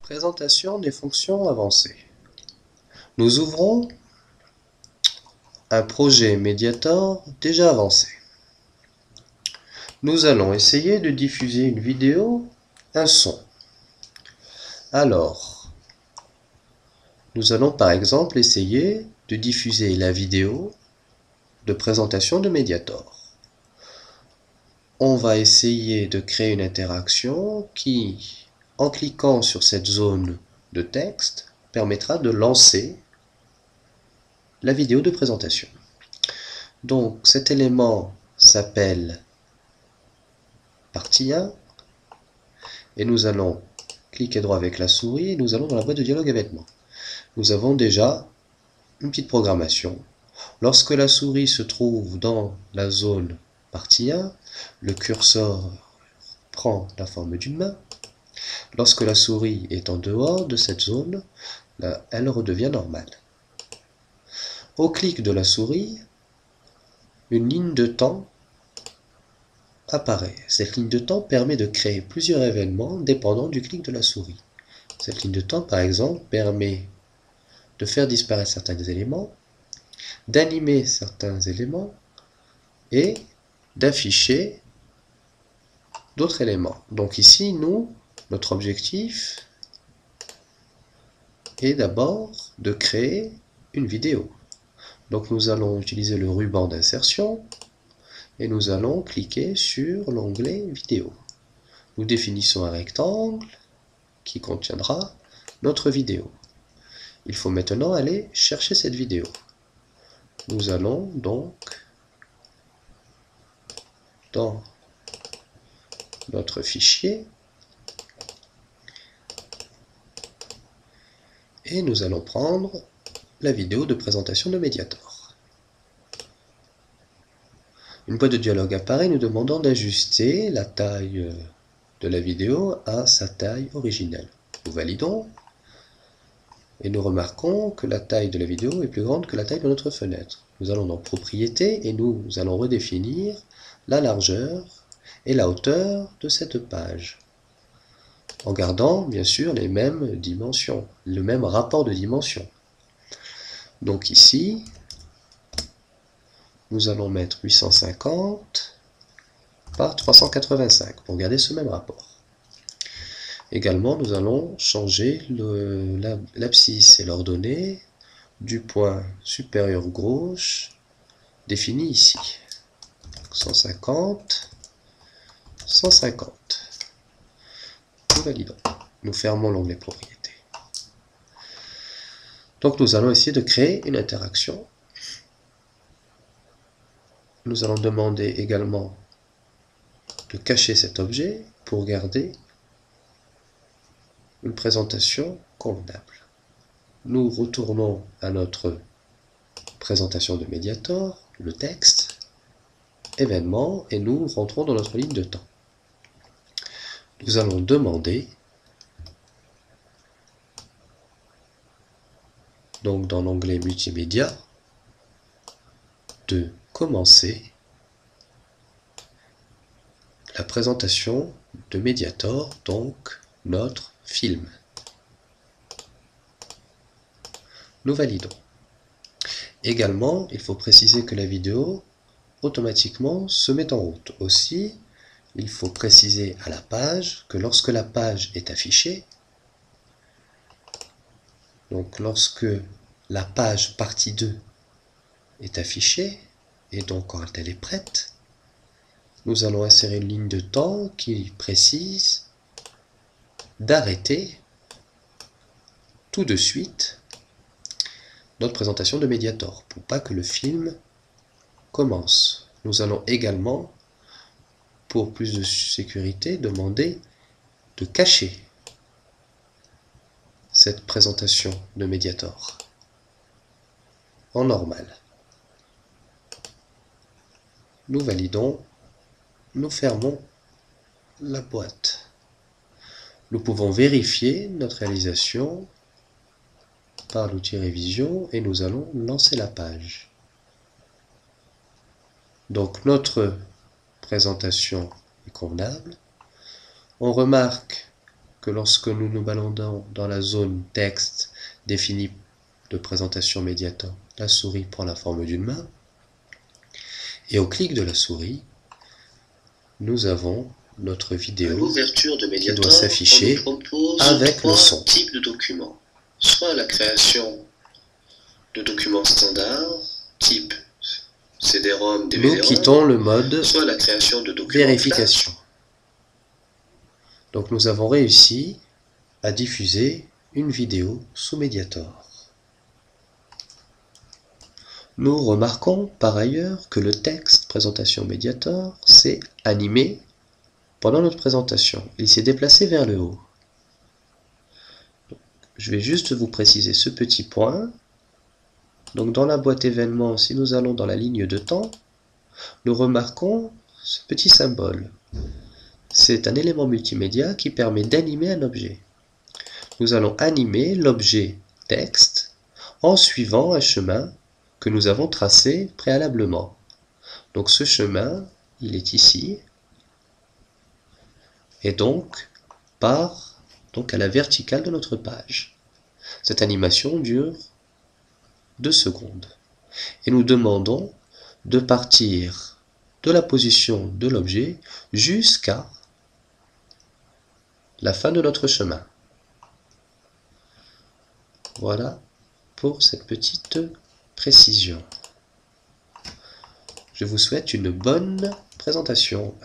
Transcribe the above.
Présentation des fonctions avancées. Nous ouvrons un projet Mediator déjà avancé. Nous allons essayer de diffuser une vidéo, un son. Alors, nous allons par exemple essayer de diffuser la vidéo de présentation de Mediator. On va essayer de créer une interaction qui, en cliquant sur cette zone de texte, permettra de lancer la vidéo de présentation. Donc cet élément s'appelle partie 1 et nous allons cliquer droit avec la souris et nous allons dans la boîte de dialogue événements. Nous avons déjà une petite programmation. Lorsque la souris se trouve dans la zone partie 1, le curseur prend la forme d'une main. Lorsque la souris est en dehors de cette zone, elle redevient normale. Au clic de la souris, une ligne de temps apparaît. Cette ligne de temps permet de créer plusieurs événements dépendant du clic de la souris. Cette ligne de temps, par exemple, permet de faire disparaître certains éléments, d'animer certains éléments et d'afficher d'autres éléments. Donc ici, notre objectif est d'abord de créer une vidéo. Donc nous allons utiliser le ruban d'insertion et nous allons cliquer sur l'onglet vidéo. Nous définissons un rectangle qui contiendra notre vidéo. Il faut maintenant aller chercher cette vidéo. Nous allons donc dans notre fichier et nous allons prendre la vidéo de présentation de Mediator. Une boîte de dialogue apparaît nous demandant d'ajuster la taille de la vidéo à sa taille originelle. Nous validons et nous remarquons que la taille de la vidéo est plus grande que la taille de notre fenêtre. Nous allons dans Propriétés et nous allons redéfinir la largeur et la hauteur de cette page, en gardant bien sûr les mêmes dimensions, le même rapport de dimensions. Donc ici, nous allons mettre 850 par 385 pour garder ce même rapport. Également, nous allons changer l'abscisse et l'ordonnée du point supérieur gauche défini ici. 150, 150. Nous validons. Nous fermons l'onglet Propriétés. Donc nous allons essayer de créer une interaction. Nous allons demander également de cacher cet objet pour garder une présentation convenable. Nous retournons à notre présentation de Mediator, le texte, événement, et nous rentrons dans notre ligne de temps. Nous allons demander, donc dans l'onglet Multimédia, de commencer la présentation de Mediator, donc notre film. Nous validons. Également, il faut préciser que la vidéo automatiquement se met en route. Aussi, il faut préciser à la page que lorsque la page est affichée, donc lorsque la page partie 2 est affichée, et donc quand elle est prête, nous allons insérer une ligne de temps qui précise d'arrêter tout de suite notre présentation de Mediator pour pas que le film commence. Nous allons également, pour plus de sécurité, demander de cacher cette présentation de Mediator en normal. Nous validons, nous fermons la boîte. Nous pouvons vérifier notre réalisation par l'outil révision et nous allons lancer la page. Donc notre présentation est convenable. On remarque que lorsque nous nous baladons dans la zone texte définie de présentation Mediator, la souris prend la forme d'une main. Et au clic de la souris, nous avons notre vidéo l'ouverture de Mediator, qui doit s'afficher avec le son. Types de documents. Soit la création de documents standards, type CD-ROM, DVD-ROM. Nous quittons le mode soit la création de documents vérification. Donc nous avons réussi à diffuser une vidéo sous Mediator. Nous remarquons par ailleurs que le texte présentation Mediator s'est animé pendant notre présentation. Il s'est déplacé vers le haut. Je vais juste vous préciser ce petit point. Donc dans la boîte événements, si nous allons dans la ligne de temps, nous remarquons ce petit symbole. C'est un élément multimédia qui permet d'animer un objet. Nous allons animer l'objet texte en suivant un chemin que nous avons tracé préalablement. Donc ce chemin, il est ici, et donc part à la verticale de notre page. Cette animation dure 2 secondes. Et nous demandons de partir de la position de l'objet jusqu'à la fin de notre chemin. Voilà pour cette petite précision. Je vous souhaite une bonne présentation.